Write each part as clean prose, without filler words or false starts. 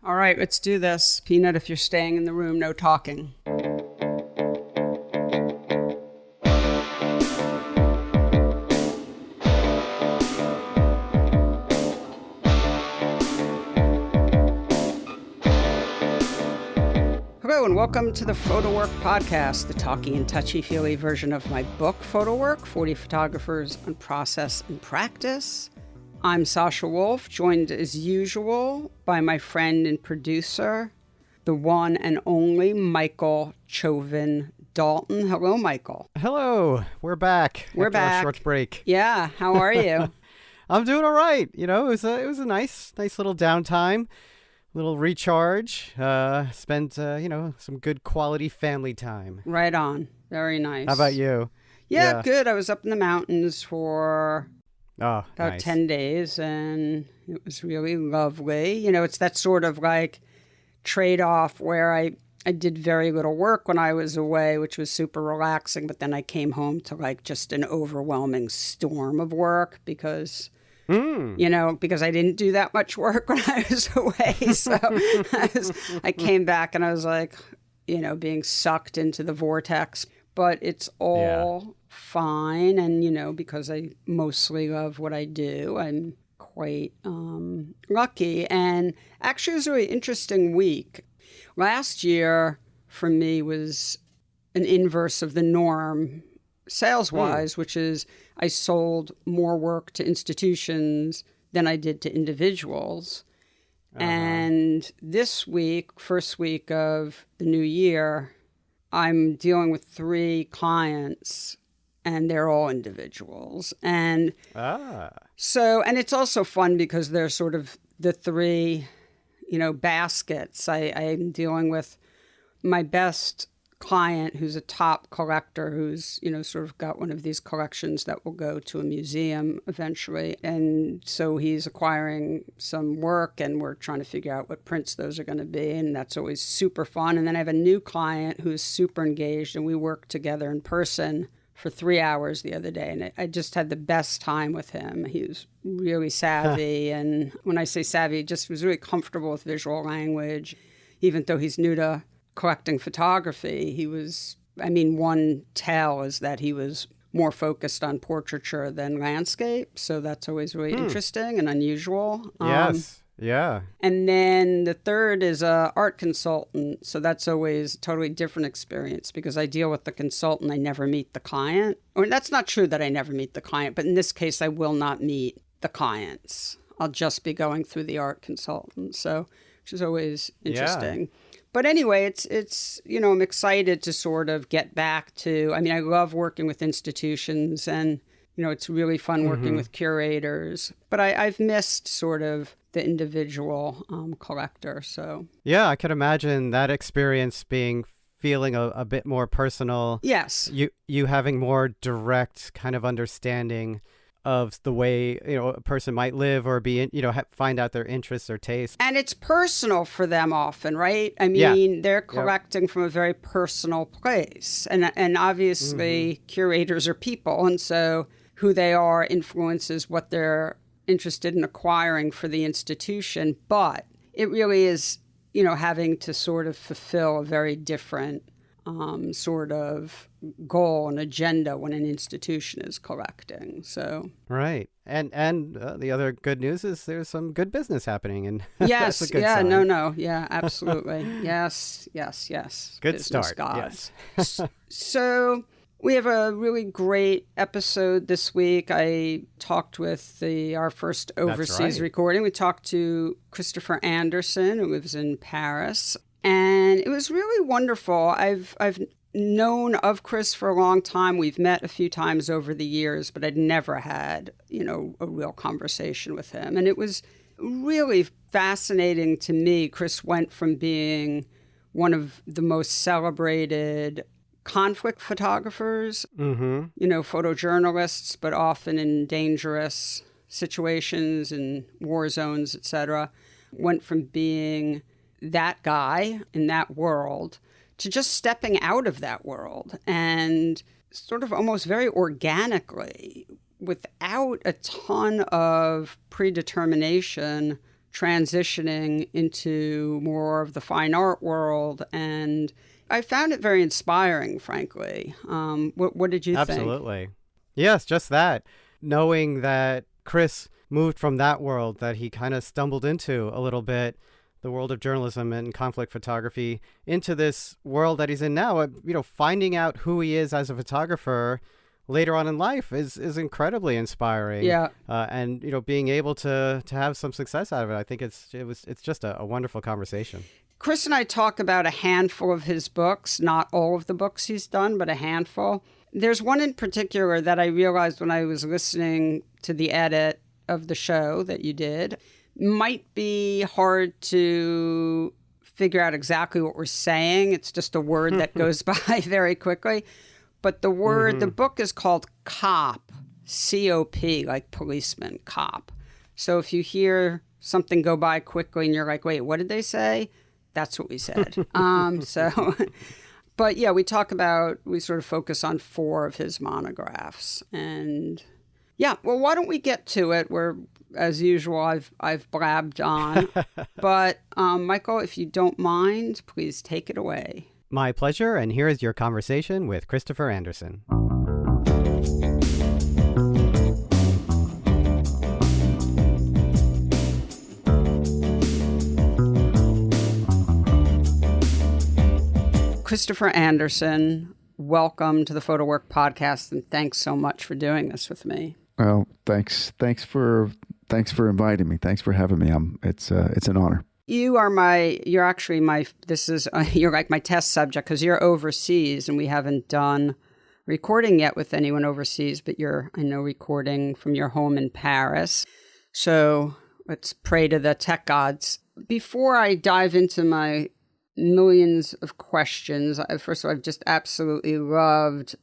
All right, let's do this. Peanut, if you're staying in the room, no talking. Hello and welcome to the PhotoWork podcast, the talky and touchy-feely version of my book, PhotoWork, 40 Photographers on Process and Practice. I'm Sasha Wolf, joined as usual by my friend and producer, the one and only Michael Chauvin Dalton. Hello, Michael. Hello. We're back. We're back. Our short break. Yeah. How are you? I'm doing all right. You know, it was a nice little downtime, little recharge. Spent some good quality family time. Right on. Very nice. How about you? Yeah, good. I was up in the mountains for about nice. 10 days, and it was really lovely. You know, it's that sort of like trade-off where I did very little work when I was away, which was super relaxing, but then I came home to like just an overwhelming storm of work because I didn't do that much work when I was away. So I came back and I was like, being sucked into the vortex. But it's all fine. And, because I mostly love what I do, I'm quite lucky. And actually, it was a really interesting week. Last year, for me, was an inverse of the norm sales-wise, which is I sold more work to institutions than I did to individuals. And this week, first week of the new year, I'm dealing with 3 clients, and they're all individuals. And and it's also fun because they're sort of the 3, baskets. I'm dealing with my best client who's a top collector who's, sort of got one of these collections that will go to a museum eventually. And so he's acquiring some work and we're trying to figure out what prints those are going to be. And that's always super fun. And then I have a new client who's super engaged and we work together in person for 3 hours the other day. And I just had the best time with him. He was really savvy. And when I say savvy, he just was really comfortable with visual language, even though he's new to collecting photography. He was, one tell is that he was more focused on portraiture than landscape. So that's always really interesting and unusual. Yes. Yeah. And then the third is a art consultant. So that's always a totally different experience because I deal with the consultant. I never meet the client. Or that's not true that I never meet the client, but in this case, I will not meet the clients. I'll just be going through the art consultant. So, which is always interesting. Yeah. But anyway, it's I'm excited to sort of get back to, I love working with institutions and, it's really fun working with curators. But I've missed sort of the individual collector, so. Yeah, I could imagine that experience feeling a bit more personal. Yes. You having more direct kind of understanding of the way, a person might live or be, find out their interests or tastes. And it's personal for them often, right? They're collecting from a very personal place. And obviously curators are people. And so who they are influences what they're interested in acquiring for the institution. But it really is, having to sort of fulfill a very different sort of goal and agenda when an institution is collecting. So right, and the other good news is there's some good business happening, and yes, that's a good yeah, sign. Yeah, absolutely, yes. Good business start. Gods. Yes. So we have a really great episode this week. I talked with our first overseas recording. We talked to Christopher Anderson, who lives in Paris. And it was really wonderful. I've known of Chris for a long time. We've met a few times over the years, but I'd never had, a real conversation with him. And it was really fascinating to me. Chris went from being one of the most celebrated conflict photographers, photojournalists, but often in dangerous situations and war zones, etc. Went from being that guy in that world to just stepping out of that world and sort of almost very organically, without a ton of predetermination, transitioning into more of the fine art world. And I found it very inspiring, frankly. What did you think? Absolutely. Yes, just that. Knowing that Chris moved from that world that he kind of stumbled into a little bit, the world of journalism and conflict photography, into this world that he's in now, finding out who he is as a photographer later on in life is incredibly inspiring. Yeah. And being able to have some success out of it, I think it's just a wonderful conversation. Chris and I talk about a handful of his books, not all of the books he's done, but a handful. There's one in particular that I realized when I was listening to the edit of the show that you did. Might be hard to figure out exactly what we're saying. It's just a word that goes by very quickly. But the word, the book is called COP, C-O-P, like policeman, COP. So if you hear something go by quickly and you're like, wait, what did they say? That's what we said. But yeah, we sort of focus on 4 of his monographs. And yeah, well, why don't we get to it? As usual, I've blabbed on. But Michael, if you don't mind, please take it away. My pleasure. And here is your conversation with Christopher Anderson. Christopher Anderson, welcome to the PhotoWork podcast, and thanks so much for doing this with me. Well, thanks for inviting me. Thanks for having me. It's an honor. You're like my test subject because you're overseas, and we haven't done recording yet with anyone overseas, but I know, recording from your home in Paris. So let's pray to the tech gods. Before I dive into my millions of questions, first of all, I've just absolutely loved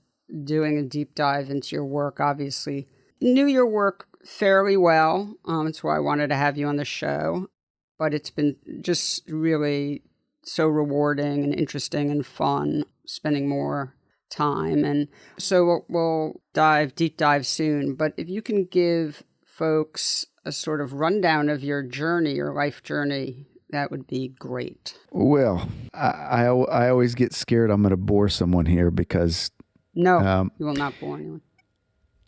doing a deep dive into your work. Obviously, knew your work fairly well. That's why I wanted to have you on the show. But it's been just really so rewarding and interesting and fun spending more time. And so we'll deep dive soon. But if you can give folks a sort of rundown of your life journey, that would be great. Well, I always get scared I'm going to bore someone here because... No, you will not bore anyone.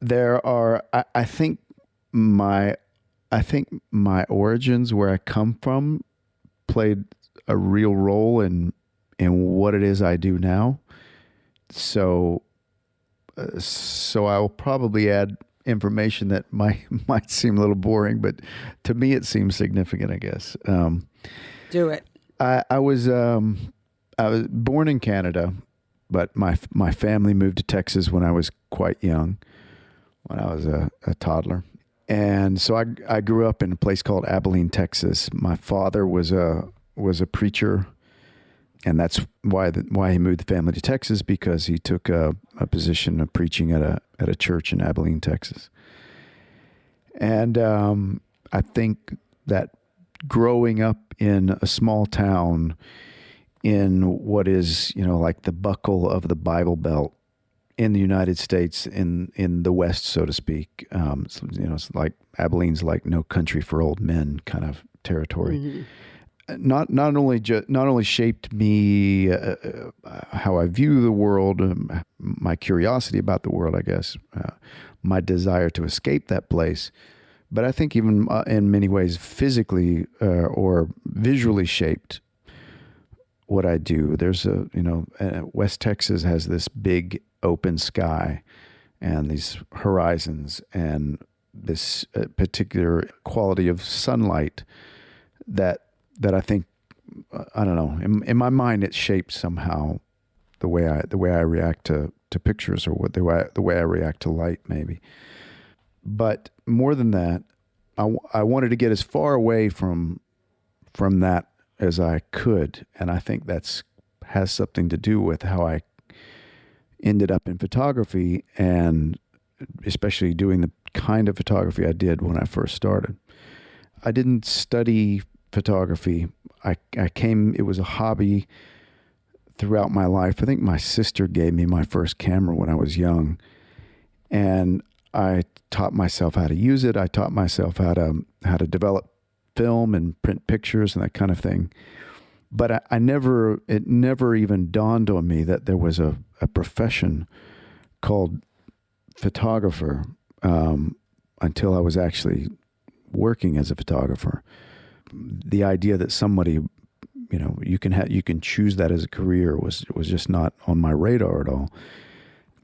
There are, I think my origins, where I come from, played a real role in what it is I do now. So I will probably add information that might seem a little boring, but to me it seems significant, I guess. Do it. I was born in Canada, but my family moved to Texas when I was quite young, when I was a toddler. And so I grew up in a place called Abilene, Texas. My father was a preacher, and that's why he moved the family to Texas, because he took a position of preaching at a church in Abilene, Texas. And I think that growing up in a small town in what is, like the buckle of the Bible Belt in the United States, in the West, so to speak, it's like Abilene's like no country for old men kind of territory. Mm-hmm. Not only shaped me how I view the world, my curiosity about the world, I guess, my desire to escape that place, but I think even in many ways physically or visually shaped what I do. There's West Texas has this big open sky and these horizons and this particular quality of sunlight that I think, I don't know, in my mind it shapes somehow the way I react to pictures, or the way I react to light, maybe. But more than that, I wanted to get as far away from that as I could, and I think has something to do with how I ended up in photography, and especially doing the kind of photography I did when I first started. I didn't study photography. It was a hobby throughout my life. I think my sister gave me my first camera when I was young, and I taught myself how to use it. I taught myself how to develop film and print pictures and that kind of thing. But it never even dawned on me that there was a profession called photographer until I was actually working as a photographer. The idea that somebody, you can choose that as a career was just not on my radar at all.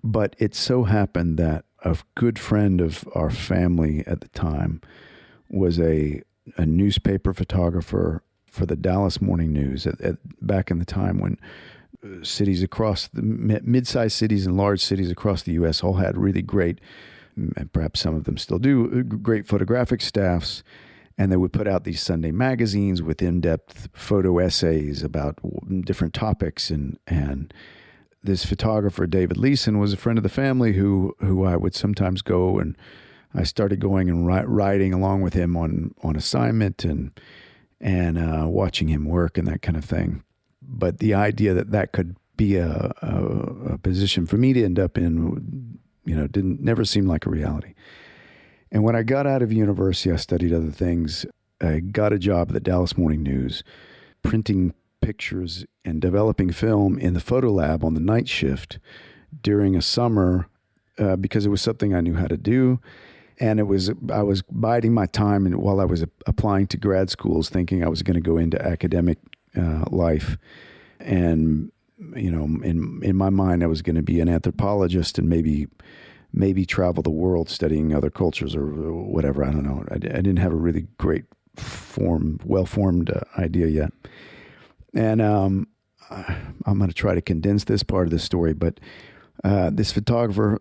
But it so happened that a good friend of our family at the time was a newspaper photographer for the Dallas Morning News back in the time when cities across the mid-sized cities and large cities across the U.S. all had really great, and perhaps some of them still do, great photographic staffs. And they would put out these Sunday magazines with in-depth photo essays about different topics. And this photographer, David Leeson, was a friend of the family who I would sometimes go, and I started going and riding along with him on assignment and watching him work and that kind of thing. But the idea that could be a position for me to end up in, never seemed like a reality. And when I got out of university, I studied other things. I got a job at the Dallas Morning News, printing pictures and developing film in the photo lab on the night shift during a summer because it was something I knew how to do. And I was biding my time while I was applying to grad schools, thinking I was going to go into academic life. And, in my mind, I was going to be an anthropologist and maybe travel the world studying other cultures or whatever. I don't know. I didn't have a really great well-formed idea yet. And I'm going to try to condense this part of the story, but this photographer,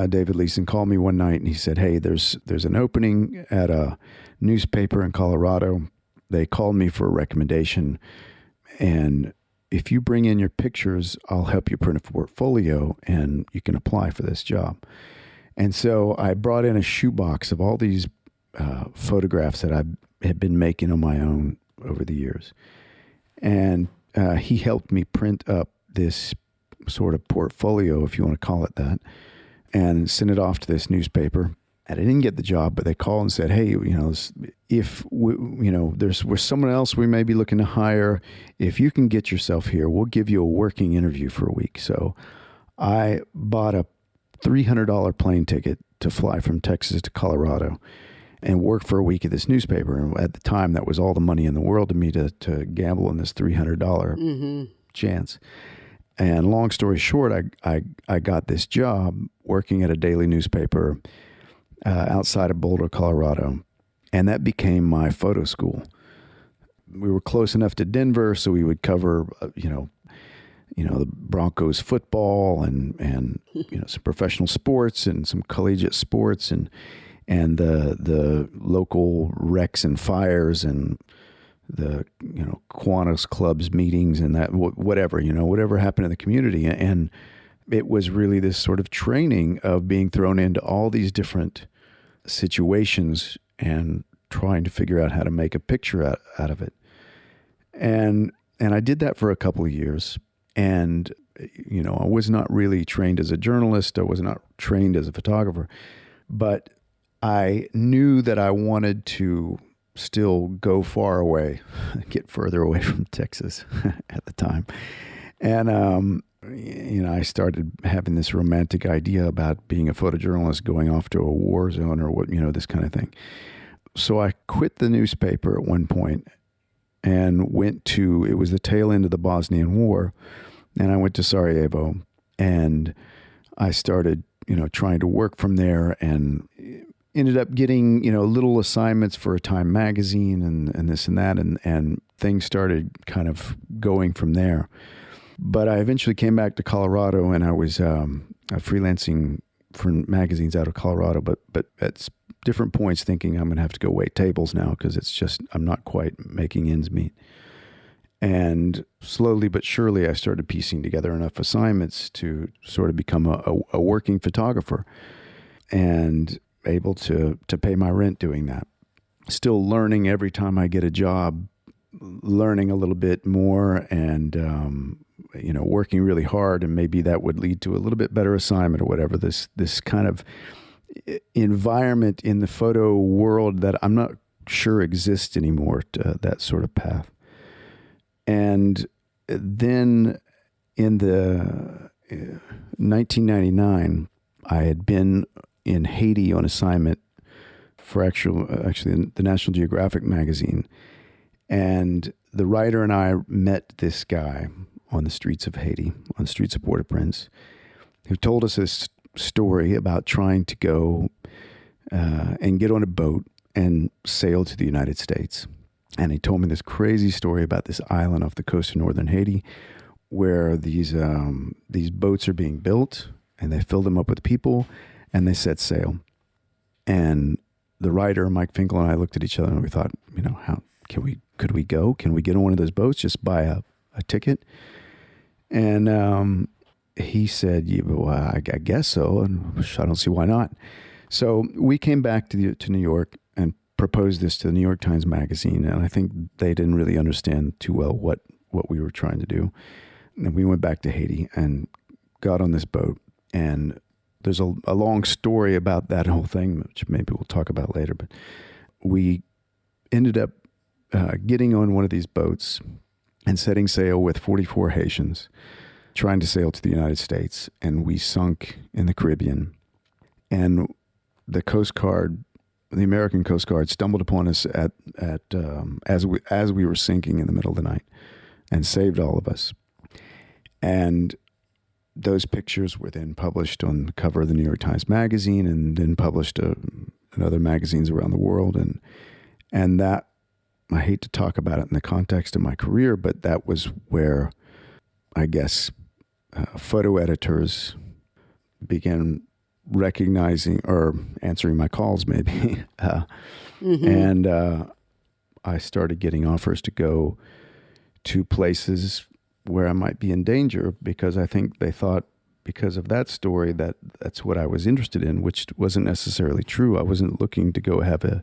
David Leeson, called me one night and he said, "Hey, there's an opening at a newspaper in Colorado. They called me for a recommendation, and if you bring in your pictures, I'll help you print a portfolio and you can apply for this job." And so I brought in a shoebox of all these photographs that I had been making on my own over the years. And he helped me print up this sort of portfolio, if you want to call it that, and sent it off to this newspaper. And I didn't get the job, but they called and said, "Hey, if there's someone else we may be looking to hire. If you can get yourself here, we'll give you a working interview for a week." So I bought a $300 plane ticket to fly from Texas to Colorado and work for a week at this newspaper. And at the time, that was all the money in the world to me to gamble on this $300 chance. And long story short, I got this job working at a daily newspaper outside of Boulder, Colorado. And that became my photo school. We were close enough to Denver, so we would cover, the Broncos football and some professional sports and some collegiate sports and the local wrecks and fires and the Kiwanis clubs meetings and that whatever happened in the community. And it was really this sort of training of being thrown into all these different situations and trying to figure out how to make a picture out of it. And I did that for a couple of years. And, I was not really trained as a journalist. I was not trained as a photographer. But I knew that I wanted to still go far away, get further away from Texas at the time. And, I started having this romantic idea about being a photojournalist, going off to a war zone or this kind of thing. So I quit the newspaper at one point and it was the tail end of the Bosnian War. And I went to Sarajevo and I started, trying to work from there and ended up getting, little assignments for a Time magazine and this and that. And things started kind of going from there. But I eventually came back to Colorado and I was freelancing for magazines out of Colorado, but at different points thinking I'm going to have to go wait tables now because I'm not quite making ends meet. And slowly but surely I started piecing together enough assignments to sort of become a working photographer and able to pay my rent doing that. Still learning every time I get a job, learning a little bit more and, working really hard, and maybe that would lead to a little bit better assignment or whatever. This kind of environment in the photo world that I'm not sure exists anymore, that sort of path. And then in the 1999, I had been in Haiti on assignment for actually the National Geographic magazine. And the writer and I met this guy on the streets of Haiti, on the streets of Port-au-Prince, who told us this story about trying to go and get on a boat and sail to the United States. And he told me this crazy story about this island off the coast of northern Haiti where these boats are being built, and they fill them up with people, and they set sail. And the writer, Mike Finkel, and I looked at each other, and we thought, how could we go? Can we get on one of those boats? Just buy a ticket? And he said, yeah, well, I guess so, and I don't see why not. So we came back to New York and proposed this to the New York Times Magazine, and I think they didn't really understand too well what we were trying to do. And we went back to Haiti and got on this boat, and there's a long story about that whole thing, which maybe we'll talk about later, but we ended up getting on one of these boats and setting sail with 44 Haitians, trying to sail to the United States, and we sunk in the Caribbean. And the Coast Guard, the American Coast Guard, stumbled upon us as we were sinking in the middle of the night, and saved all of us. And those pictures were then published on the cover of the New York Times Magazine, and then published in other magazines around the world. And that, I hate to talk about it in the context of my career, but that was where, I guess, photo editors began recognizing or answering my calls, maybe. And I started getting offers to go to places where I might be in danger, because I think they thought, because of that story, that's what I was interested in, which wasn't necessarily true. I wasn't looking to go have a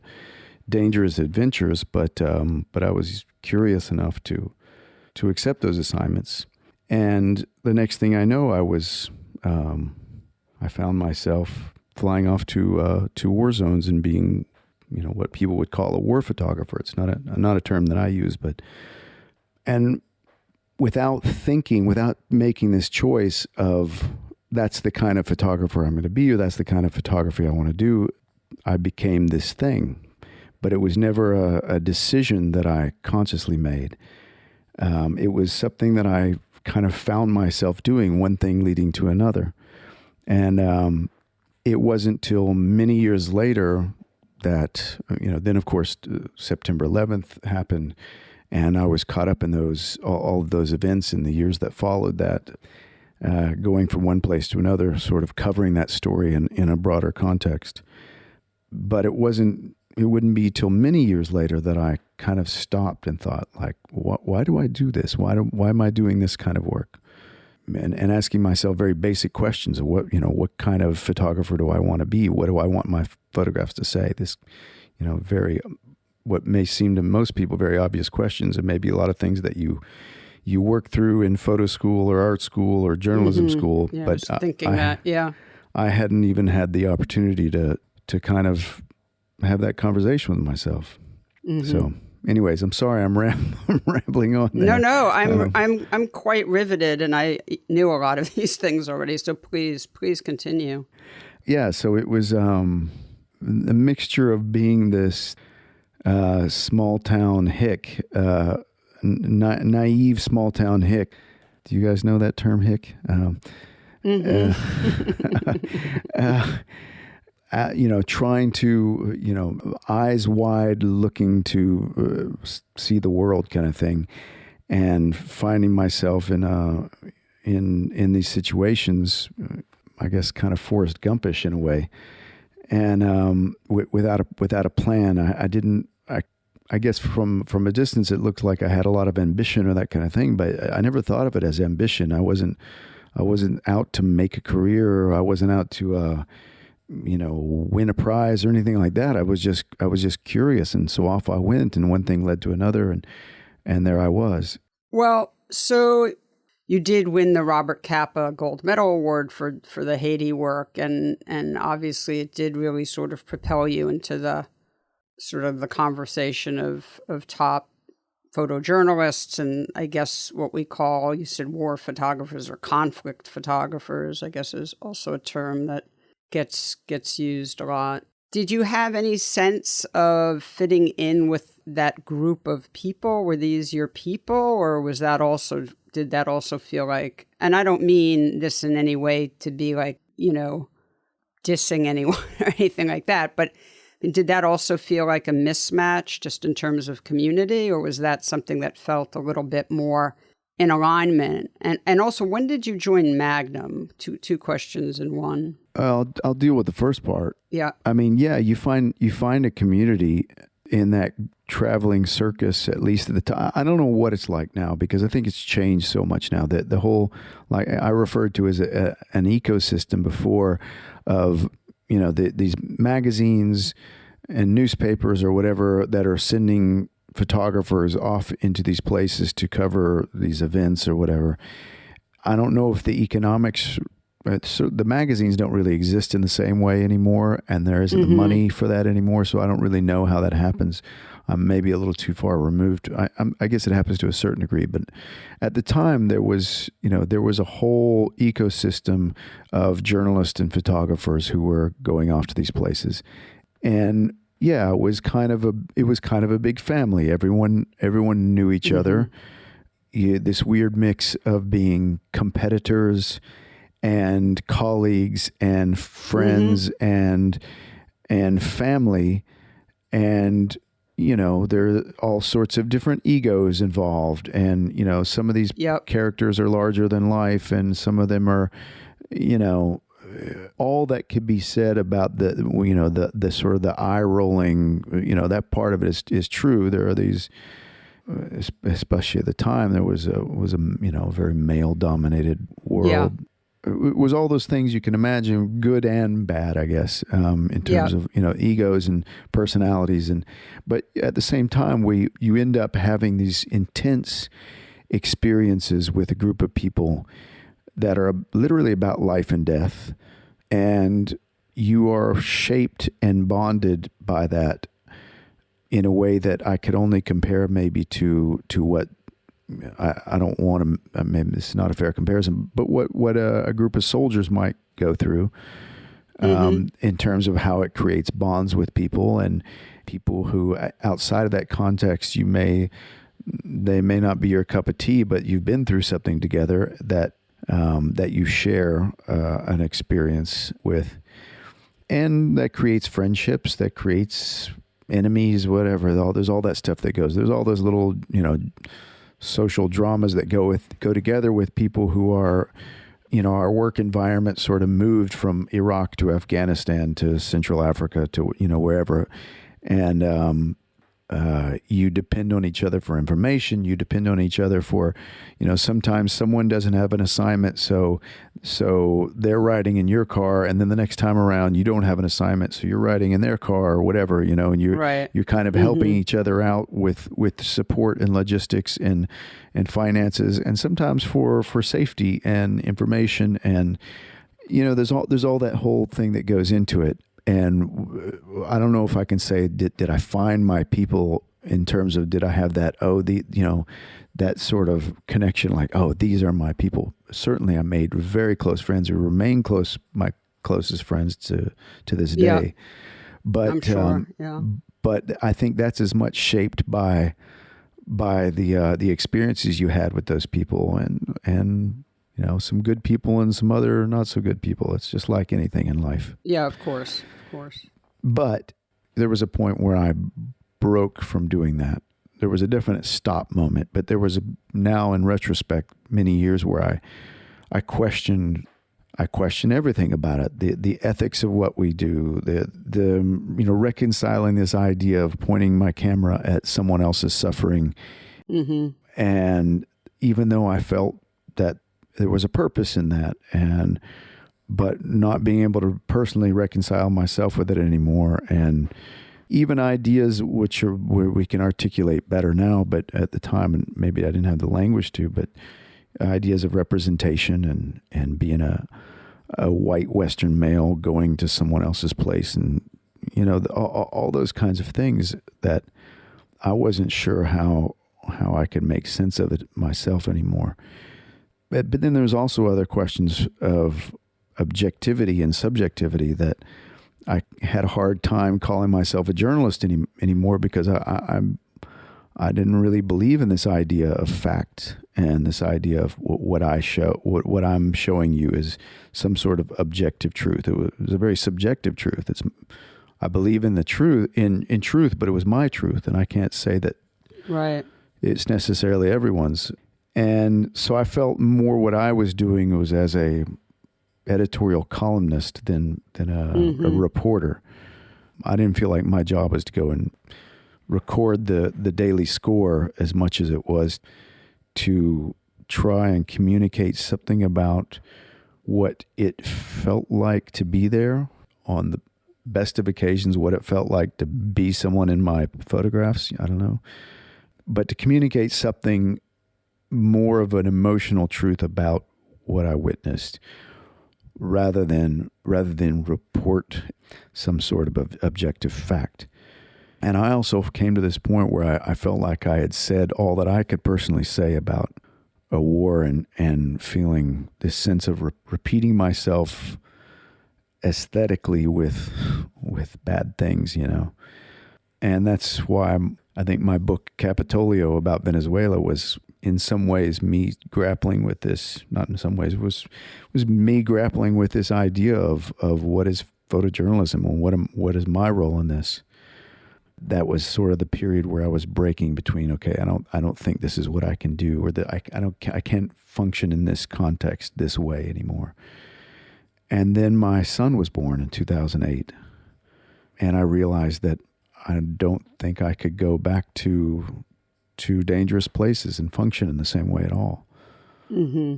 dangerous adventures, but I was curious enough to accept those assignments. And the next thing I know, I found myself flying off to war zones and being, what people would call a war photographer. It's not a term that I use, and without thinking, without making this choice of that's the kind of photographer I'm going to be, or that's the kind of photography I want to do, I became this thing. But it was never a decision that I consciously made. It was something that I kind of found myself doing, one thing leading to another. And it wasn't till many years later that, then of course, September 11th happened, and I was caught up in all of those events in the years that followed that, going from one place to another, sort of covering that story in a broader context. But it wouldn't be till many years later that I kind of stopped and thought, like, why do I do this? Why am I doing this kind of work? And asking myself very basic questions of what kind of photographer do I want to be? What do I want my photographs to say? This, very, what may seem to most people very obvious questions, and maybe a lot of things that you work through in photo school or art school or journalism school. Yeah, but I was thinking that, yeah. I hadn't even had the opportunity to kind of have that conversation with myself. So anyways, I'm sorry, I'm rambling on there. No, I'm quite riveted, and I knew a lot of these things already. So please continue. Yeah. So it was a mixture of being this small town hick, naive small town hick. Do you guys know that term, hick? Trying to, eyes wide, looking to see the world, kind of thing, and finding myself in these situations, I guess, kind of Forrest Gumpish in a way, and without a plan. I guess from a distance it looked like I had a lot of ambition or that kind of thing, but I never thought of it as ambition. I wasn't out to make a career, or I wasn't out to win a prize or anything like that. I was just curious, and so off I went, and one thing led to another, and there I was. Well, so you did win the Robert Capa Gold Medal Award for the Haiti work, and obviously it did really sort of propel you into the sort of the conversation of top photojournalists and I guess what we call, you said war photographers or conflict photographers, I guess is also a term that gets used a lot. Did you have any sense of fitting in with that group of people? Were these your people, or did that also feel like, and I don't mean this in any way to be like, dissing anyone or anything like that, but did that also feel like a mismatch just in terms of community, or was that something that felt a little bit more in alignment? And also, when did you join Magnum? Two questions in one. I'll deal with the first part. Yeah. I mean, yeah, you find a community in that traveling circus, at least at the time. I don't know what it's like now, because I think it's changed so much now that the whole, like I referred to as an ecosystem before of, these magazines and newspapers or whatever that are sending photographers off into these places to cover these events or whatever. I don't know if the economics, so the magazines don't really exist in the same way anymore, and there isn't the money for that anymore. So I don't really know how that happens. I'm maybe a little too far removed. I guess it happens to a certain degree, but at the time there was a whole ecosystem of journalists and photographers who were going off to these places, and yeah, it was kind of a big family. Everyone knew each other. This weird mix of being competitors and colleagues and friends and family, and there are all sorts of different egos involved, and some of these characters are larger than life, and some of them are, all that could be said about the sort of the eye rolling, that part of it is true. There are these, especially at the time, there was a very male dominated world. Yeah. It was all those things you can imagine, good and bad, I guess, in terms of egos and personalities, but at the same time, you end up having these intense experiences with a group of people that are literally about life and death, and you are shaped and bonded by that in a way that I could only compare maybe to what. I don't want to, maybe this is not a fair comparison, but what a group of soldiers might go through in terms of how it creates bonds with people, and people who outside of that context, they may not be your cup of tea, but you've been through something together that you share an experience with, and that creates friendships, that creates enemies, whatever. There's all that stuff that goes. There's all those little, social dramas that go together with people who are, our work environment sort of moved from Iraq to Afghanistan to Central Africa to, wherever. And you depend on each other for information. You depend on each other for, sometimes someone doesn't have an assignment. So they're riding in your car, and then the next time around you don't have an assignment. So you're riding in their car or whatever, and you're kind of helping each other out with support and logistics and finances, and sometimes for safety and information. And, there's all that whole thing that goes into it. And I don't know if I can say, did I find my people in terms of, did I have that, that sort of connection, like, oh, these are my people. Certainly I made very close friends who remain my closest friends to this day. But, I'm sure. But I think that's as much shaped by the experiences you had with those people, and some good people and some other not so good people. It's just like anything in life. Yeah, of course. But there was a point where I broke from doing that. There was a definite stop moment, but there was now in retrospect, many years where I questioned everything about it. The ethics of what we do, the reconciling this idea of pointing my camera at someone else's suffering. And even though I felt that there was a purpose in that, but not being able to personally reconcile myself with it anymore, and even ideas where we can articulate better now, but at the time, and maybe I didn't have the language to, but ideas of representation and being a white Western male going to someone else's place and all those kinds of things that I wasn't sure how I could make sense of it myself anymore. But then there's also other questions of objectivity and subjectivity that I had a hard time calling myself a journalist anymore, because I didn't really believe in this idea of fact and this idea of what I'm showing you is some sort of objective truth. It was a very subjective truth. I believe in the truth, in truth, but it was my truth, and I can't say that right. It's necessarily everyone's. And so I felt more what I was doing was as a editorial columnist than a reporter. I didn't feel like my job was to go and record the daily score as much as it was to try and communicate something about what it felt like to be there on the best of occasions, what it felt like to be someone in my photographs. I don't know. But to communicate something more of an emotional truth about what I witnessed rather than report some sort of objective fact. And I also came to this point where I felt like I had said all that I could personally say about a war and feeling this sense of repeating myself aesthetically with bad things, And that's why I think my book Capitolio about Venezuela was in some ways me grappling with this, not in some ways, was me grappling with this idea of what is photojournalism and what is my role in this. That was sort of the period where I was breaking between, okay, I don't think this is what I can do, or that I can't function in this context this way anymore. And then my son was born in 2008, and I realized that I don't think I could go back to dangerous places and function in the same way at all. Mm-hmm.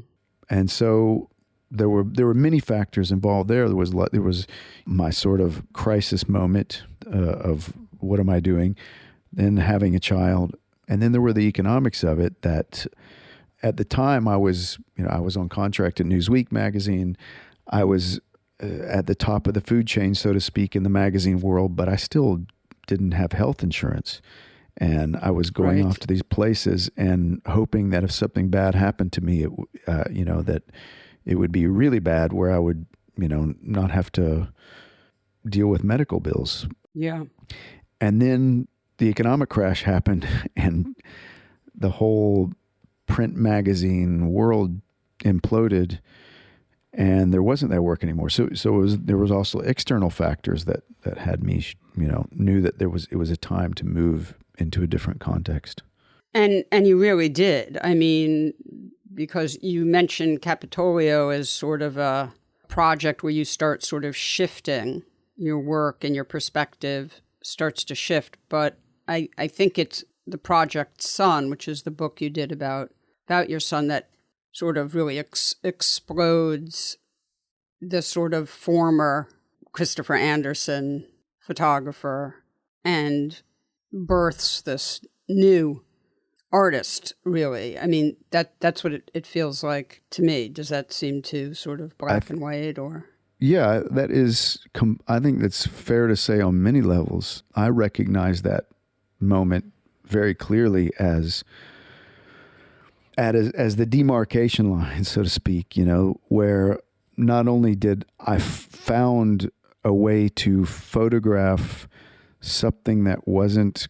And so there were many factors involved there. There was my sort of crisis moment of what am I doing, then having a child, and then there were the economics of it. That at the time I was on contract at Newsweek magazine. I was at the top of the food chain, so to speak, in the magazine world, but I still didn't have health insurance. And I was going off to these places and hoping that if something bad happened to me, that it would be really bad, where I would, not have to deal with medical bills. Yeah. And then the economic crash happened, and the whole print magazine world imploded, and there wasn't that work anymore. So there was also external factors that had me, knew that it was a time to move into a different context. And you really did. I mean, because you mentioned Capitolio as sort of a project where you start sort of shifting your work and your perspective starts to shift. But I think it's the Project Son, which is the book you did about your son, that sort of really explodes the sort of former Christopher Anderson photographer and births this new artist, really. I mean, that's what it feels like to me. Does that seem to sort of black and white, or? Yeah, that is, I think that's fair to say on many levels. I recognize that moment very clearly as the demarcation line, so to speak, where not only did I found a way to photograph something that wasn't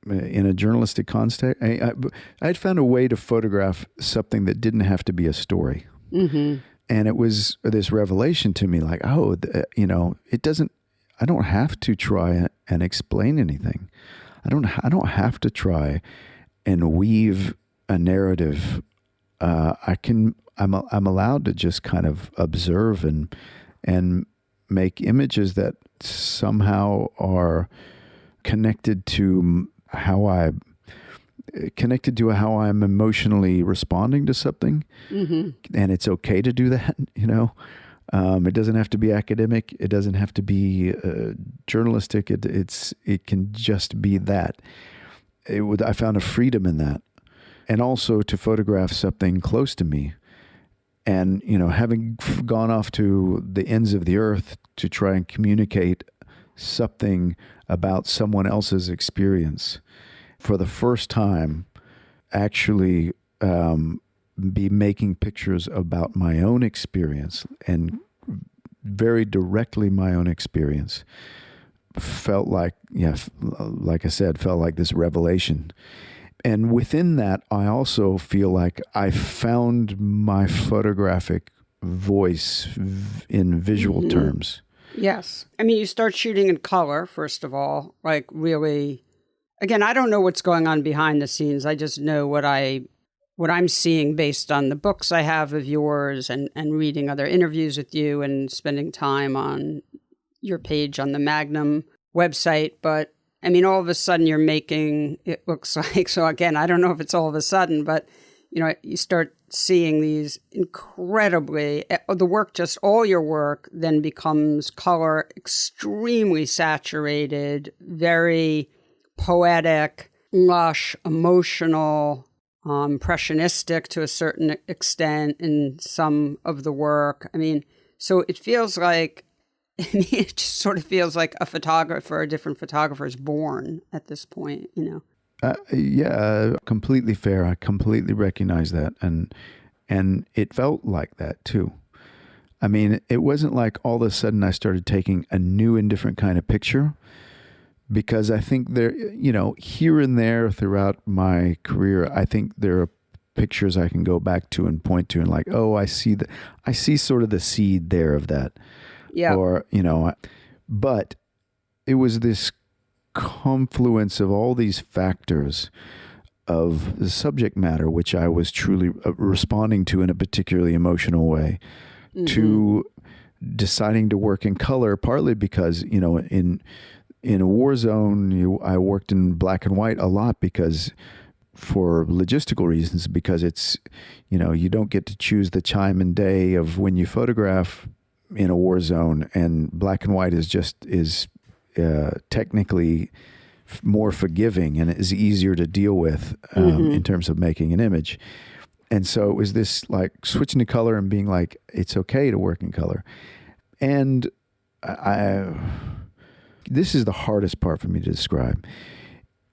in a journalistic context. I had found a way to photograph something that didn't have to be a story. Mm-hmm. And it was this revelation to me, like, it doesn't, I don't have to try and explain anything. I don't have to try and weave a narrative. I'm allowed to just kind of observe and make images that somehow are connected to how I'm emotionally responding to something. Mm-hmm. And it's okay to do that, It doesn't have to be academic. It doesn't have to be journalistic. It can just be that. I found a freedom in that. And also to photograph something close to me. And, having gone off to the ends of the earth to try and communicate something about someone else's experience for the first time, actually be making pictures about my own experience, and very directly my own experience, felt like, like I said, felt like this revelation. And within that, I also feel like I found my photographic voice in visual terms. Yes. I mean, you start shooting in color, first of all, like really, again, I don't know what's going on behind the scenes. I just know what I'm seeing based on the books I have of yours, and reading other interviews with you and spending time on your page on the Magnum website. But I mean, all of a sudden you're making, it looks like, so again, I don't know if it's all of a sudden, but you start seeing these incredibly, the work, just all your work then becomes color, extremely saturated, very poetic, lush, emotional, impressionistic to a certain extent in some of the work. I mean, so it feels like, it just sort of feels like a different photographer is born at this point, Yeah, completely fair. I completely recognize that. And it felt like that too. I mean, it wasn't like all of a sudden I started taking a new and different kind of picture, because I think there, here and there throughout my career, I think there are pictures I can go back to and point to and like, oh, I see sort of the seed there of that. Yeah. Or, but it was this confluence of all these factors of the subject matter, which I was truly responding to in a particularly emotional way, to deciding to work in color, partly because, in a war zone, I worked in black and white a lot because for logistical reasons, because it's, you don't get to choose the time and day of when you photograph in a war zone, and black and white is technically more forgiving and is easier to deal with in terms of making an image. And so it was this like switching to color and being like, it's okay to work in color. And this is the hardest part for me to describe.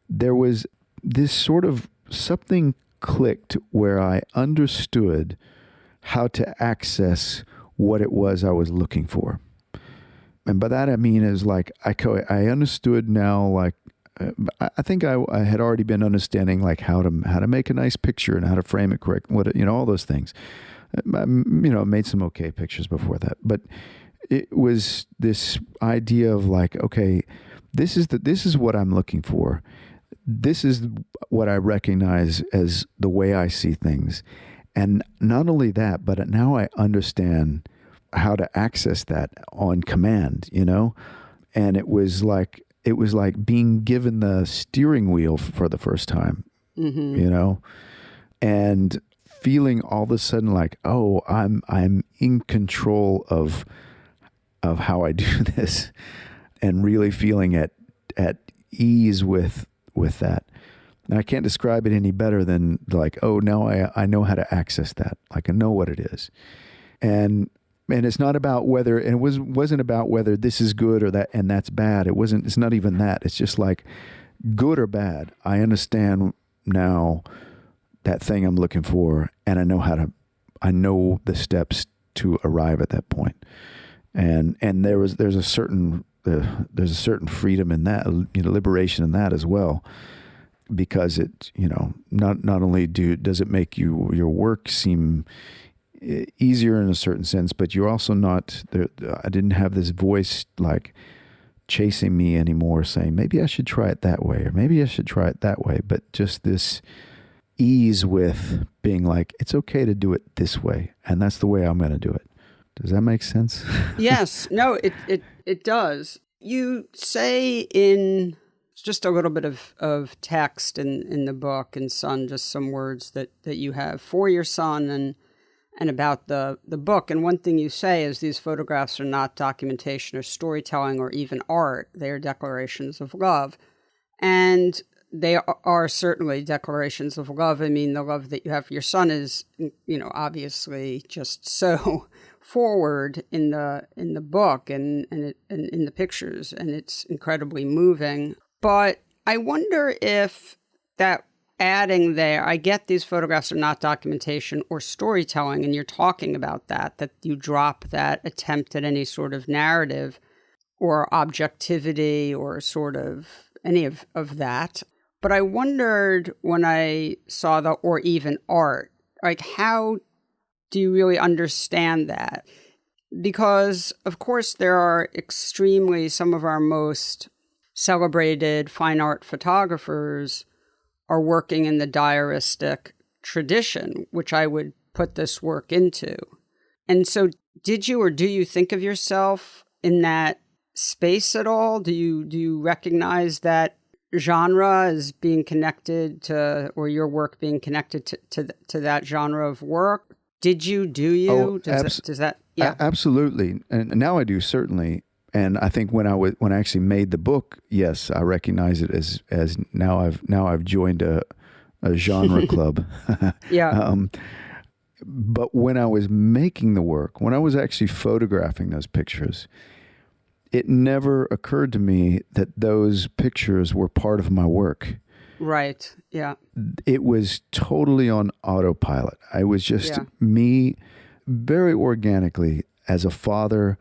There was this sort of something clicked where I understood how to access what it was I was looking for. And by that I mean is like, I understood now, like, I think I had already been understanding like how to make a nice picture and how to frame it correct, all those things. I made some okay pictures before that, but it was this idea of like, okay, this is what I'm looking for. This is what I recognize as the way I see things. And not only that, but now I understand how to access that on command, And it was like being given the steering wheel for the first time, and feeling all of a sudden like, oh, I'm in control of how I do this, and really feeling at ease with that. And I can't describe it any better than like, oh, now I know how to access that. Like I know what it is. And it's not about whether, and it wasn't about whether this is good or that, and that's bad. It's not even that. It's just like good or bad. I understand now that thing I'm looking for, and I know the steps to arrive at that point. And there's a certain freedom in that, liberation in that as well. Because it, not only does it make your work seem easier in a certain sense, but you're also not there. I didn't have this voice like chasing me anymore, saying maybe I should try it that way or maybe I should try it that way. But just this ease with being like, it's okay to do it this way, and that's the way I'm going to do it. Does that make sense? Yes. No, it does. You say in just a little bit of text in the book, and just some words that you have for your son and about the book. And one thing you say is these photographs are not documentation or storytelling or even art. They are declarations of love. And they are certainly declarations of love. I mean, the love that you have for your son is, obviously just so forward in the book and in the pictures, and it's incredibly moving. But I wonder if that adding there, I get these photographs are not documentation or storytelling, and you're talking about that you drop that attempt at any sort of narrative or objectivity or sort of any of that. But I wondered when I saw or even art, like, how do you really understand that? Because, of course, there are some of our most celebrated fine art photographers are working in the diaristic tradition, which I would put this work into. And so did you or do you think of yourself in that space at all? Do you recognize that genre as being connected to, or your work being connected to that genre of work? Did you? Do you? Oh, does that? Yeah, absolutely. And now I do, certainly. And I think when I actually made the book, yes, I recognize it as now I've joined a genre club. Yeah. But when I was making the work, when I was actually photographing those pictures, it never occurred to me that those pictures were part of my work. Right. Yeah. It was totally on autopilot. I was just me, very organically, as a father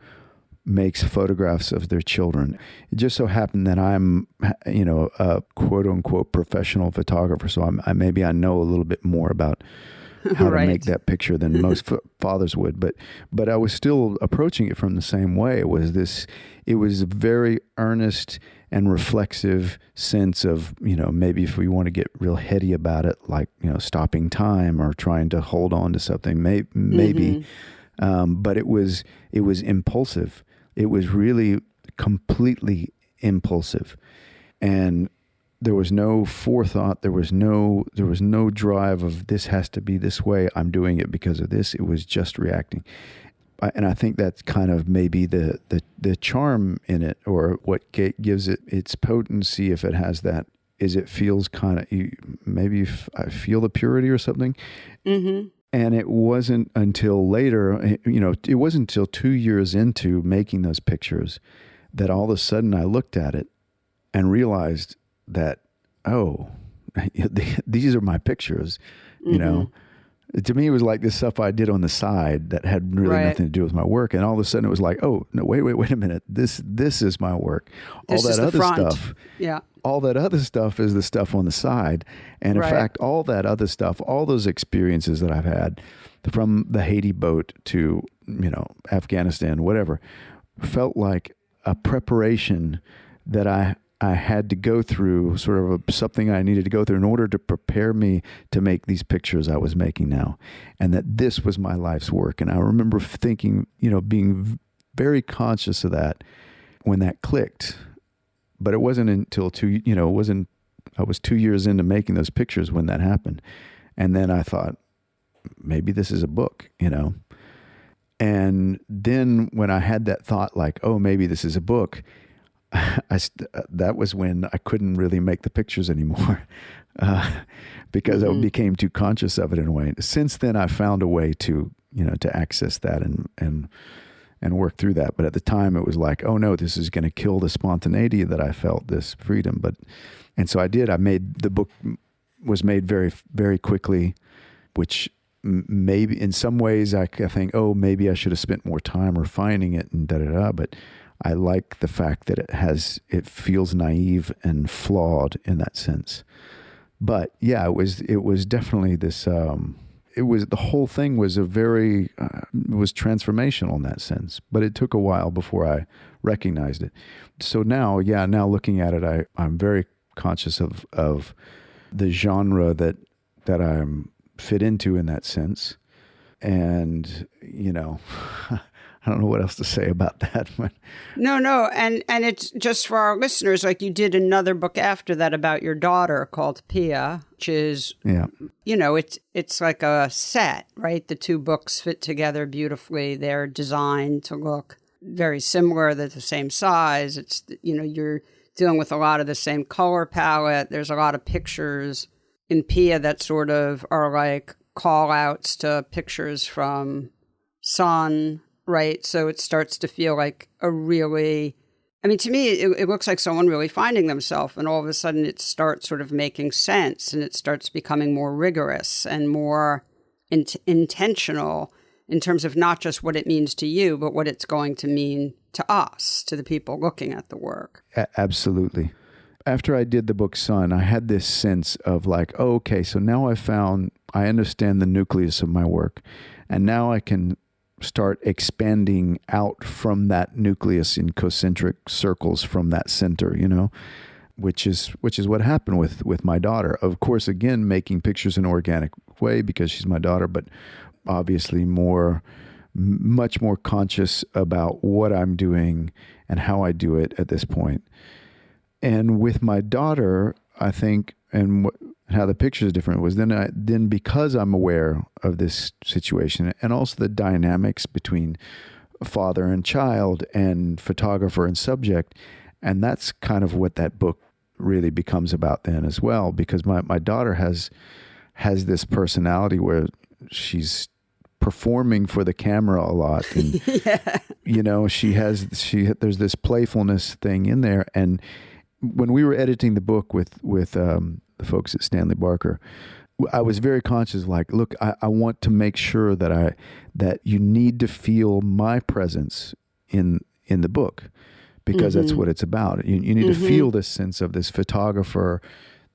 makes photographs of their children. It just so happened that I'm, a quote unquote professional photographer. So maybe I know a little bit more about how to make that picture than most fathers would. But I was still approaching it from the same way. It was a very earnest and reflexive sense of, maybe if we want to get real heady about it, like, stopping time or trying to hold on to something, maybe. But it was impulsive. It was really completely impulsive. And there was no forethought. There was no drive of this has to be this way. I'm doing it because of this. It was just reacting. And I think that's kind of maybe the charm in it, or what gives it its potency, if it has that, is it feels kind of, I feel the purity or something. Mm-hmm. And it wasn't until later, it wasn't until 2 years into making those pictures that all of a sudden I looked at it and realized that, oh, these are my pictures, To me, it was like this stuff I did on the side that had really nothing to do with my work. And all of a sudden it was like, oh, no, wait a minute. This is my work. This all that other stuff. Yeah. All that other stuff is the stuff on the side. And in fact, all that other stuff, all those experiences that I've had, from the Haiti boat to, Afghanistan, whatever, felt like a preparation that I had to go through, sort of something I needed to go through in order to prepare me to make these pictures I was making now. And that this was my life's work. And I remember thinking, being very conscious of that when that clicked. But it wasn't until I was 2 years into making those pictures when that happened. And then I thought, maybe this is a book, And then when I had that thought, like, oh, maybe this is a book, that was when I couldn't really make the pictures anymore because I became too conscious of it in a way. Since then, I found a way to access that and work through that. But at the time, it was like, oh no, this is going to kill the spontaneity that I felt, this freedom. And so I did. The book was made very, very quickly, which maybe in some ways I think, oh, maybe I should have spent more time refining it and da-da-da. But I like the fact that it feels naive and flawed in that sense. But yeah, it was definitely this, the whole thing was it was transformational in that sense, but it took a while before I recognized it. So now looking at it, I'm very conscious of the genre that I'm fit into in that sense. And, I don't know what else to say about that. But. No. And it's just for our listeners, like, you did another book after that about your daughter called Pia, which is, it's like a set, right? The two books fit together beautifully. They're designed to look very similar. They're the same size. It's, you're dealing with a lot of the same color palette. There's a lot of pictures in Pia that sort of are like call outs to pictures from Sun, right? So it starts to feel like a really, I mean, to me, it looks like someone really finding themselves, and all of a sudden it starts sort of making sense, and it starts becoming more rigorous and more intentional in terms of not just what it means to you, but what it's going to mean to us, to the people looking at the work. Absolutely. After I did the book Sun, I had this sense of like, oh, okay, so now I understand the nucleus of my work, and now I can start expanding out from that nucleus in concentric circles from that center, which is what happened with my daughter. Of course, again, making pictures in an organic way because she's my daughter, but obviously much more conscious about what I'm doing and how I do it at this point. And with my daughter, I think, and how the picture is different was then because I'm aware of this situation and also the dynamics between father and child and photographer and subject. And that's kind of what that book really becomes about then as well, because my daughter has this personality where she's performing for the camera a lot. And, there's this playfulness thing in there. And when we were editing the book with the folks at Stanley Barker, I was very conscious, like, look, I want to make sure that you need to feel my presence in the book, because that's what it's about. You need to feel this sense of this photographer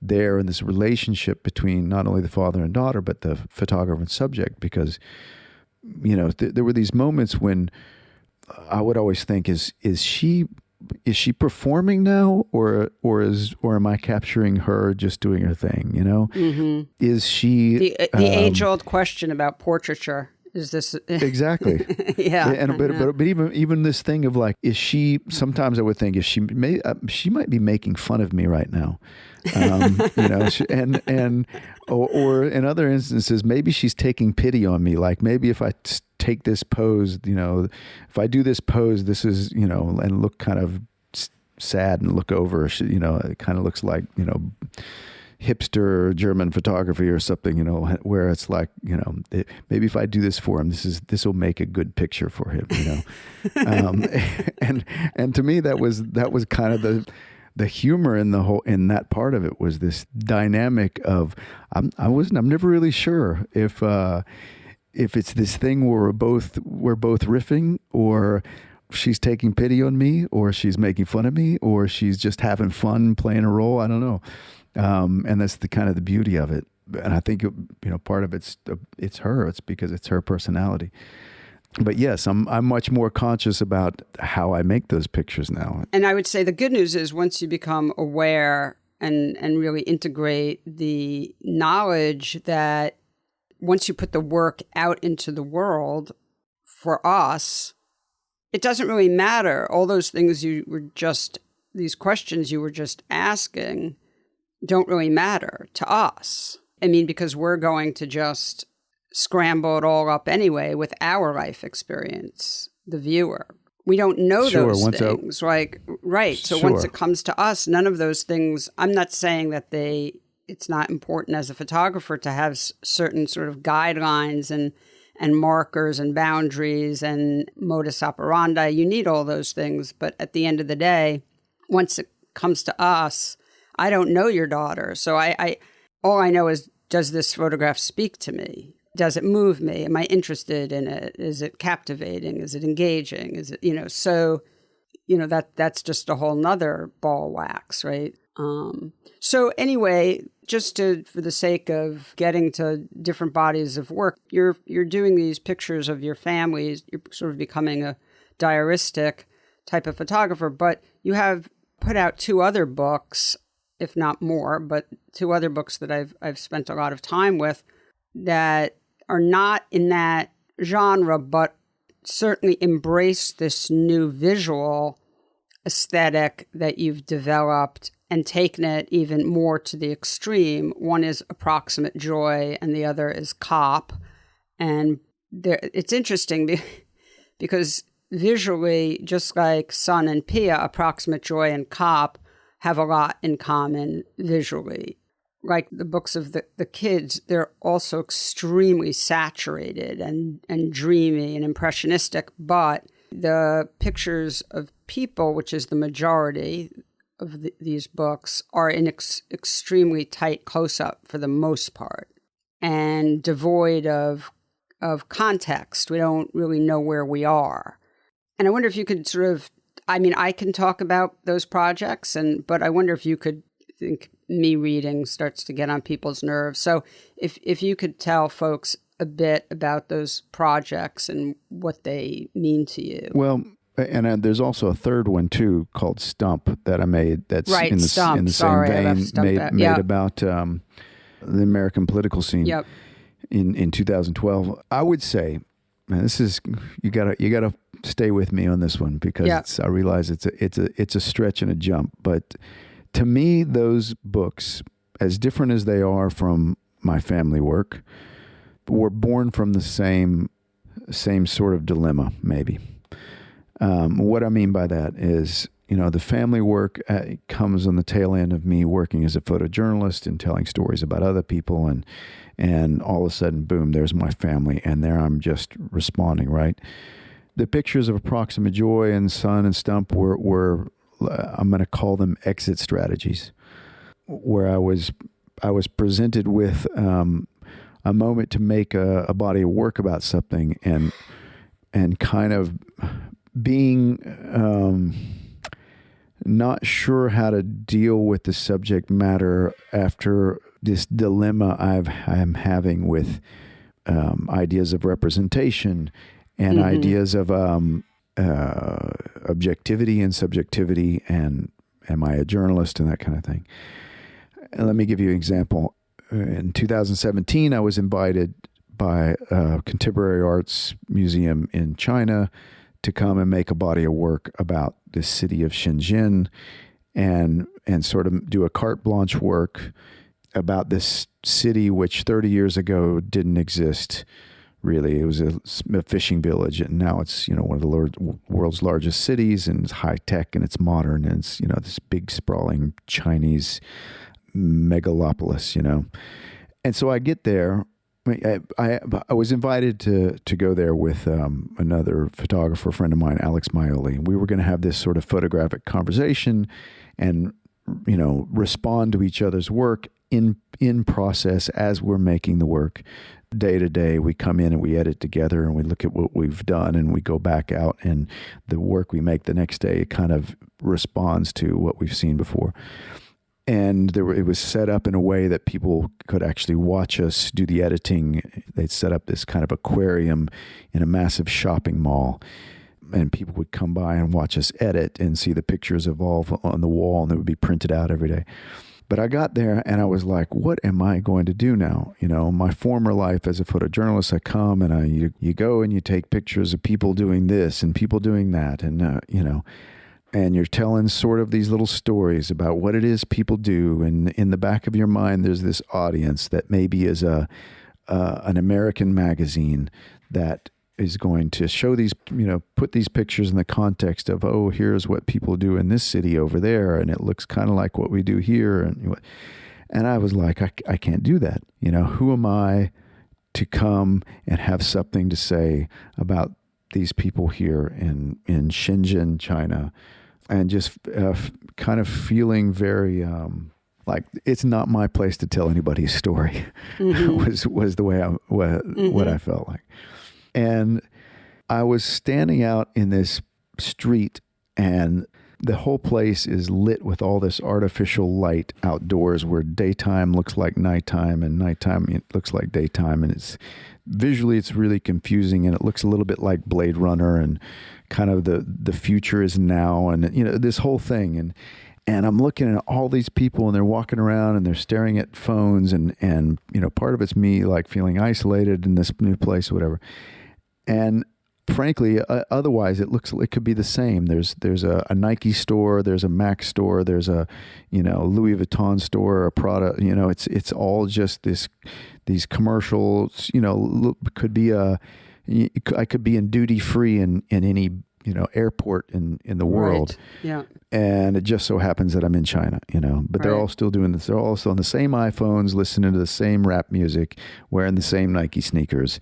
there and this relationship between not only the father and daughter, but the photographer and subject, because, there were these moments when I would always think, is she performing now, or am I capturing her just doing her thing? Is she the age-old question about portraiture? Is this exactly? Yeah. And but even this thing of like, is she? Sometimes I would think, she might be making fun of me right now, or in other instances, maybe she's taking pity on me. Like, maybe if I take this pose, if I do this pose, this is, and look kind of sad and look over, it kind of looks like, hipster German photography or something, where it's like, maybe if I do this for him, this will make a good picture for him, and to me, that was kind of the humor in that part of it, was this dynamic of, I'm never really sure if it's this thing where we're both riffing, or she's taking pity on me, or she's making fun of me, or she's just having fun playing a role. I don't know. And that's the kind of the beauty of it. And I think, part of it's her. It's because it's her personality. But yes, I'm much more conscious about how I make those pictures now. And I would say the good news is, once you become aware and really integrate the knowledge that once you put the work out into the world, for us, it doesn't really matter. All those things these questions you were just asking don't really matter to us. I mean, because we're going to just scramble it all up anyway with our life experience, the viewer. We don't know those things, right? So once it comes to us, none of those things, I'm not saying that it's not important as a photographer to have certain sort of guidelines and markers and boundaries and modus operandi. You need all those things. But at the end of the day, once it comes to us, I don't know your daughter. So all I know is, does this photograph speak to me? Does it move me? Am I interested in it? Is it captivating? Is it engaging? Is it, so, that's just a whole nother ball of wax, right? So anyway, just for the sake of getting to different bodies of work, you're doing these pictures of your families. You're sort of becoming a diaristic type of photographer, but you have put out 2 other books, if not more, but 2 other books that I've spent a lot of time with that are not in that genre, but certainly embrace this new visual aesthetic that you've developed and taken it even more to the extreme. One is Approximate Joy and the other is Cop. And it's interesting because visually, just like Sun and Pia, Approximate Joy and Cop have a lot in common visually. like the books of the kids, they're also extremely saturated and dreamy and impressionistic. But the pictures of people, which is the majority of these books, are in extremely tight close-up for the most part and devoid of context. We don't really know where we are. And I wonder if you could sort of, I mean, I can talk about those projects, but I wonder if you could, I think me reading starts to get on people's nerves. So if you could tell folks a bit about those projects and what they mean to you. Well, and there's also a third one too called Stump that I made. That's right, in the Stump. same vein. Made about the American political scene. Yep. In 2012. I would say, man, this is you gotta stay with me on this one because I realize it's a stretch and a jump. But to me, those books, as different as they are from my family work, were born from the same sort of dilemma, maybe. What I mean by that is, the family work comes on the tail end of me working as a photojournalist and telling stories about other people, and all of a sudden, boom, there's my family, and there I'm just responding, right? The pictures of Approximate Joy and Sun and Stump were I'm going to call them exit strategies, where I was presented with a moment to make a body of work about something, and kind of being not sure how to deal with the subject matter after this dilemma I'm having with ideas of representation and ideas of objectivity and subjectivity, and am I a journalist and that kind of thing. And let me give you an example. In 2017, I was invited by a contemporary arts museum in China to come and make a body of work about this city of Shenzhen and sort of do a carte blanche work about this city which 30 years ago didn't exist, really. It was a fishing village, and now it's, one of the world's largest cities, and it's high tech and it's modern, and it's, this big sprawling Chinese megalopolis, And so I get there. I was invited to go there with another photographer friend of mine, Alex Maioli. We were going to have this sort of photographic conversation and, respond to each other's work in process as we're making the work. Day to day, we come in and we edit together and we look at what we've done, and we go back out, and the work we make the next day kind of responds to what we've seen before. And it was set up in a way that people could actually watch us do the editing. They'd set up this kind of aquarium in a massive shopping mall, and people would come by and watch us edit and see the pictures evolve on the wall, and they would be printed out every day. But I got there and I was like, what am I going to do now? My former life as a photojournalist, I come and you go and you take pictures of people doing this and people doing that, and and you're telling sort of these little stories about what it is people do. And in the back of your mind, there's this audience that maybe is an American magazine that is going to show these, put these pictures in the context of, oh, here's what people do in this city over there, and it looks kind of like what we do here. And I was like, I can't do that. Who am I to come and have something to say about these people here in Shenzhen, China? And just kind of feeling very like it's not my place to tell anybody's story. was the way what I felt like. And I was standing out in this street, and the whole place is lit with all this artificial light outdoors, where daytime looks like nighttime and nighttime it looks like daytime, and it's visually it's really confusing, and it looks a little bit like Blade Runner, and kind of the future is now, and this whole thing, and I'm looking at all these people, and they're walking around and they're staring at phones, and part of it's me like feeling isolated in this new place, or whatever. And frankly, otherwise it could be the same. There's a Nike store, there's a Mac store, there's a Louis Vuitton store, a Prada. It's all just these commercials. Could be I could be in duty free in any airport in the world. Right. Yeah. And it just so happens that I'm in China, but they're Right. all still doing this. They're also on the same iPhones, listening to the same rap music, wearing the same Nike sneakers.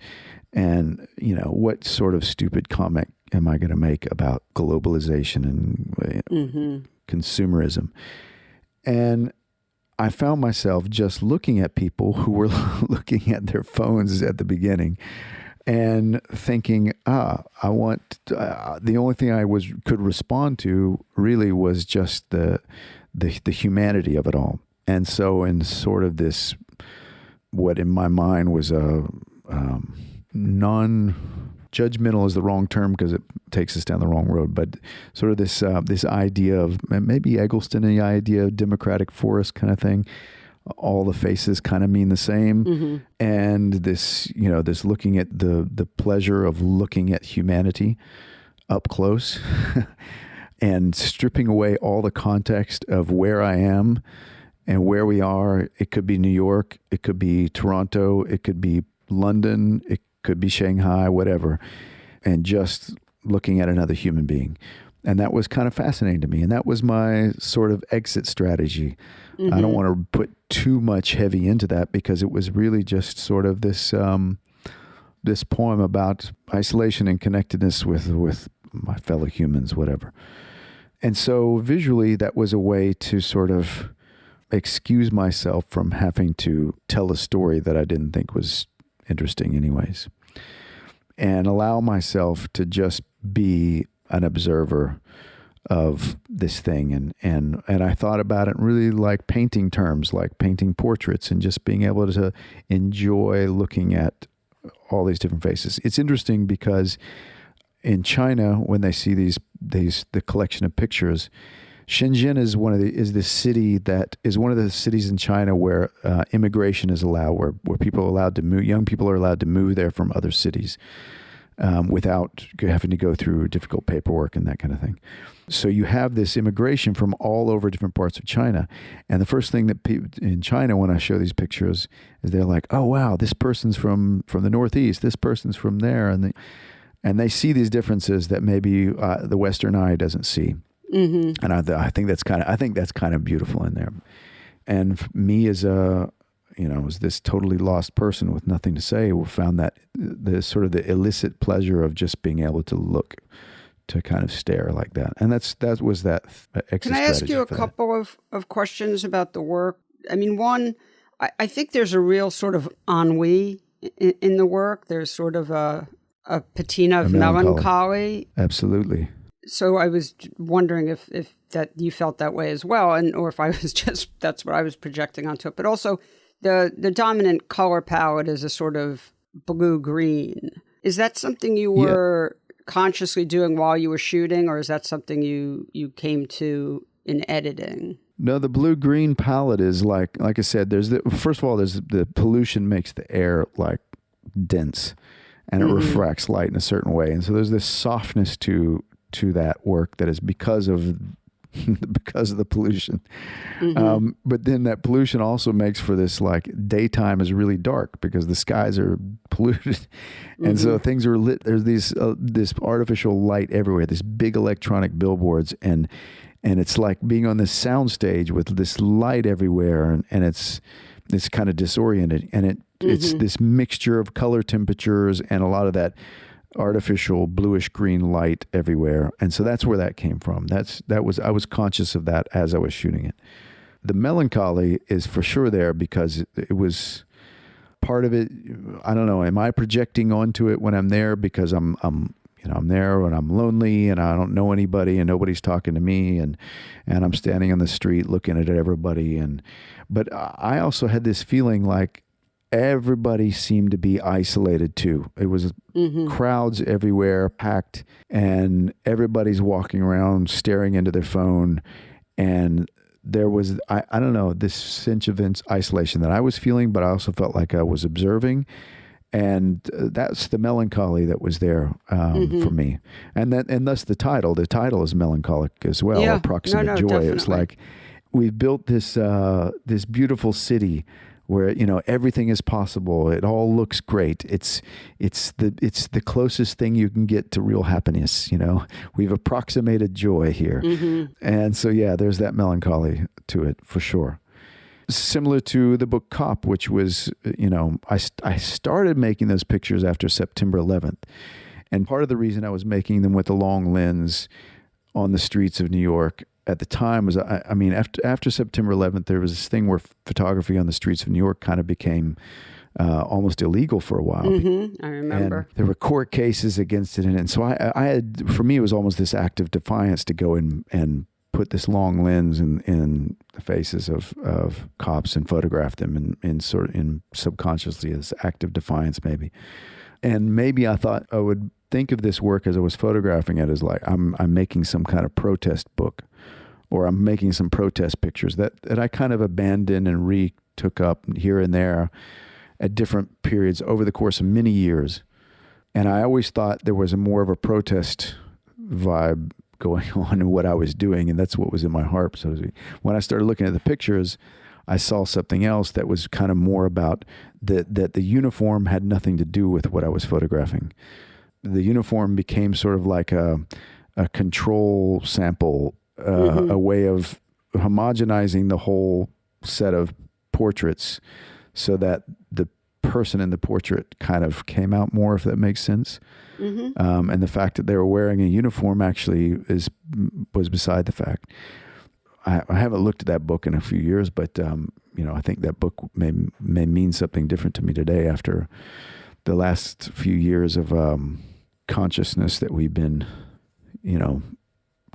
And, what sort of stupid comment am I going to make about globalization and consumerism? And I found myself just looking at people who were looking at their phones at the beginning and thinking, I want, the only thing I could respond to really was just the humanity of it all. And so in sort of this, what in my mind was a non-judgmental is the wrong term because it takes us down the wrong road, but sort of this idea of maybe Eggleston, the idea of democratic forest kind of thing. All the faces kind of mean the same. And this, this looking at the pleasure of looking at humanity up close and stripping away all the context of where I am and where we are. It could be New York, it could be Toronto, it could be London, it could be Shanghai, whatever, and just looking at another human being. And that was kind of fascinating to me. And that was my sort of exit strategy. I don't want to put too much heavy into that because it was really just sort of this this poem about isolation and connectedness with my fellow humans, whatever. And so visually, that was a way to sort of excuse myself from having to tell a story that I didn't think was interesting anyways, and allow myself to just be an observer of this thing. And I thought about it really like painting terms, like painting portraits and just being able to enjoy looking at all these different faces. It's interesting because in China, when they see the collection of pictures, Shenzhen is the city that is one of the cities in China where immigration is allowed, where people are allowed to move, young people are allowed to move there from other cities without having to go through difficult paperwork and that kind of thing. So you have this immigration from all over different parts of China. And the first thing that people in China, when I show these pictures, is they're like, oh, wow, this person's from the Northeast, this person's from there. And they see these differences that maybe the Western eye doesn't see. And I think that's kind of beautiful in there. And me as as this totally lost person with nothing to say, we found that the sort of the illicit pleasure of just being able to look, to kind of stare like that. And that was that exit strategy. Can I ask you a couple of questions about the work? I mean, one, I think there's a real sort of ennui in the work. There's sort of a patina of melancholy. Absolutely. So I was wondering if that you felt that way as well, or if I was just, that's what I was projecting onto it. But also the dominant color palette is a sort of blue-green. Is that something you were consciously doing while you were shooting, or is that something you came to in editing? No, the blue-green palette is like I said, first of all, there's the pollution makes the air like dense, and it refracts light in a certain way. And so there's this softness to that work that is because of the pollution. But then that pollution also makes for this, like, daytime is really dark because the skies are polluted. And so things are lit. There's this artificial light everywhere, this big electronic billboards. And it's like being on this soundstage with this light everywhere. And it's kind of disoriented. And it's this mixture of color temperatures and a lot of that artificial bluish green light everywhere. And so that's where that came from. I was conscious of that as I was shooting it. The melancholy is for sure there because it was part of it. I don't know. Am I projecting onto it when I'm there because I'm there and I'm lonely and I don't know anybody and nobody's talking to me and I'm standing on the street looking at everybody. But I also had this feeling like everybody seemed to be isolated too. It was crowds everywhere, packed, and everybody's walking around staring into their phone. And there was, I don't know, this sense of isolation that I was feeling, but I also felt like I was observing. And that's the melancholy that was there for me. And thus the title is melancholic as well, or proximate joy. Definitely. It's like we've built this beautiful city where, you know, everything is possible. It all looks great. It's the closest thing you can get to real happiness. You know, we've approximated joy here. And so, yeah, there's that melancholy to it for sure. Similar to the book Cop, which was, you know, I started making those pictures after September 11th. And part of the reason I was making them with a long lens on the streets of New York at the time was, I mean, after September 11th, there was this thing where photography on the streets of New York kind of became almost illegal for a while. I remember. And there were court cases against it. And so I had, for me, it was almost this act of defiance to go and put this long lens in the faces of cops and photograph them in subconsciously as act of defiance, maybe. And maybe I thought I would think of this work as I was photographing it as like I'm making some kind of protest book, or I'm making some protest pictures that I kind of abandoned and retook up here and there at different periods over the course of many years. And I always thought there was more of a protest vibe going on in what I was doing, and that's what was in my heart, so to speak. When I started looking at the pictures, I saw something else that was kind of more about that the uniform had nothing to do with what I was photographing. The uniform became sort of like a control sample, a way of homogenizing the whole set of portraits so that the person in the portrait kind of came out more, if that makes sense. And the fact that they were wearing a uniform actually was beside the fact. I haven't looked at that book in a few years, but you know, I think that book may mean something different to me today after the last few years of consciousness that we've been, you know,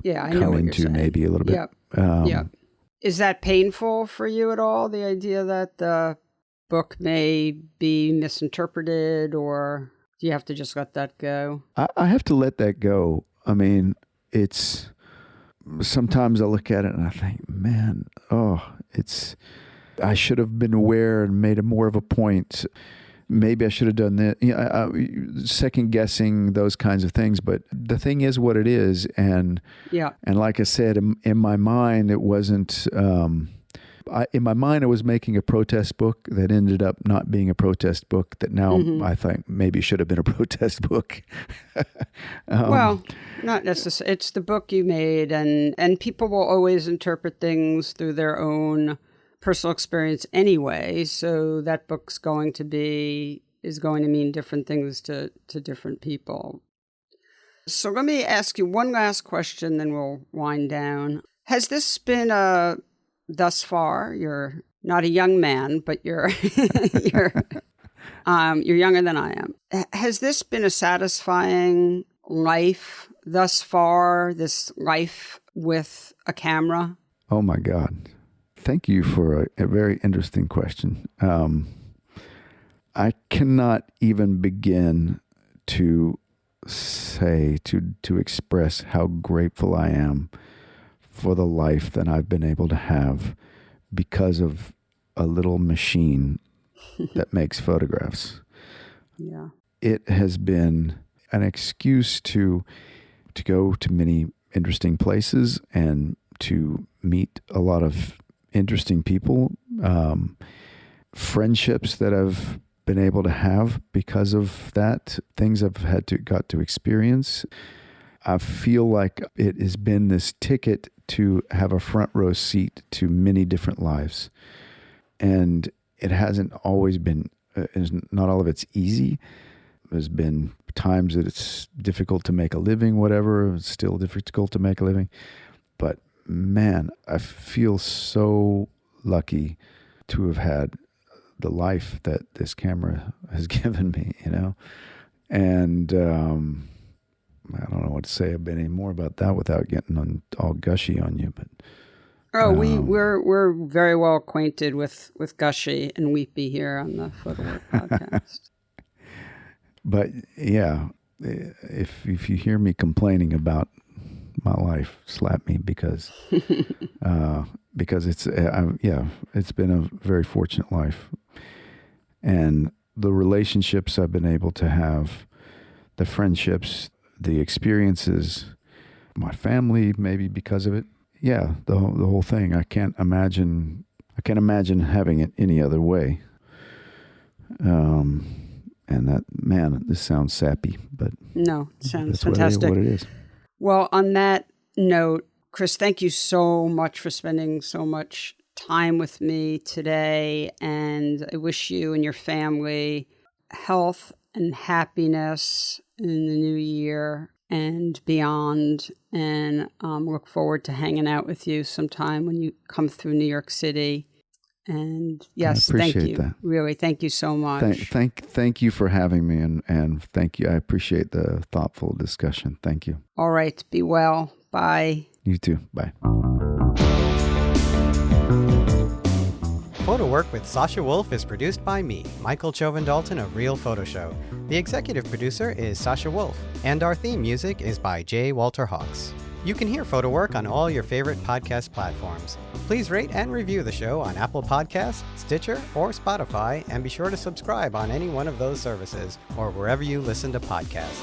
I come know what into you're saying. maybe a little bit. Yep. Is that painful for you at all? The idea that the book may be misinterpreted, or do you have to just let that go? I have to let that go. I mean, sometimes I look at it and I think, man, I should have been aware and made more of a point. Maybe I should have done that. You know, second guessing those kinds of things. But the thing is what it is. And like I said, in my mind, it wasn't, in my mind, I was making a protest book that ended up not being a protest book that now I think maybe should have been a protest book. Well, not necessarily. It's the book you made, and people will always interpret things through their own personal experience anyway. So that book's is going to mean different things to different people. So let me ask you one last question, then we'll wind down. Has this been thus far, you're not a young man, but you're you're younger than I am. Has this been a satisfying life thus far, this life with a camera? Oh my God. Thank you for a very interesting question. I cannot even begin to say, to express how grateful I am for the life that I've been able to have because of a little machine that makes photographs. Yeah. It has been an excuse to go to many interesting places and to meet a lot of interesting people, friendships that I've been able to have because of that, things I've got to experience. I feel like it has been this ticket to have a front row seat to many different lives. And it hasn't always been, not all of it's easy. There's been times that it's difficult to make a living, whatever. It's still difficult to make a living. But man, I feel so lucky to have had the life that this camera has given me, you know? And I don't know what to say any more about that without getting all gushy on you, but we're very well acquainted with gushy and weepy here on the PhotoWork podcast. But yeah, if you hear me complaining about my life, slap me because it's been a very fortunate life, and the relationships I've been able to have, the friendships, the experiences, my family, maybe because of it. Yeah, the whole thing. I can't imagine having it any other way. And that, man, this sounds sappy, but No, it sounds that's fantastic. what it is. Well, on that note, Chris, thank you so much for spending so much time with me today. And I wish you and your family health and happiness in the new year and beyond. And look forward to hanging out with you sometime when you come through New York City. And yes, thank you. That. Really, thank you so much. Thank you for having me, and thank you. I appreciate the thoughtful discussion. Thank you. All right. Be well. Bye. You too. Bye. PhotoWork with Sasha Wolf is produced by me, Michael Chauvin-Dalton of Real Photo Show. The executive producer is Sasha Wolf, and our theme music is by J. Walter Hawks. You can hear PhotoWork on all your favorite podcast platforms. Please rate and review the show on Apple Podcasts, Stitcher, or Spotify, and be sure to subscribe on any one of those services or wherever you listen to podcasts.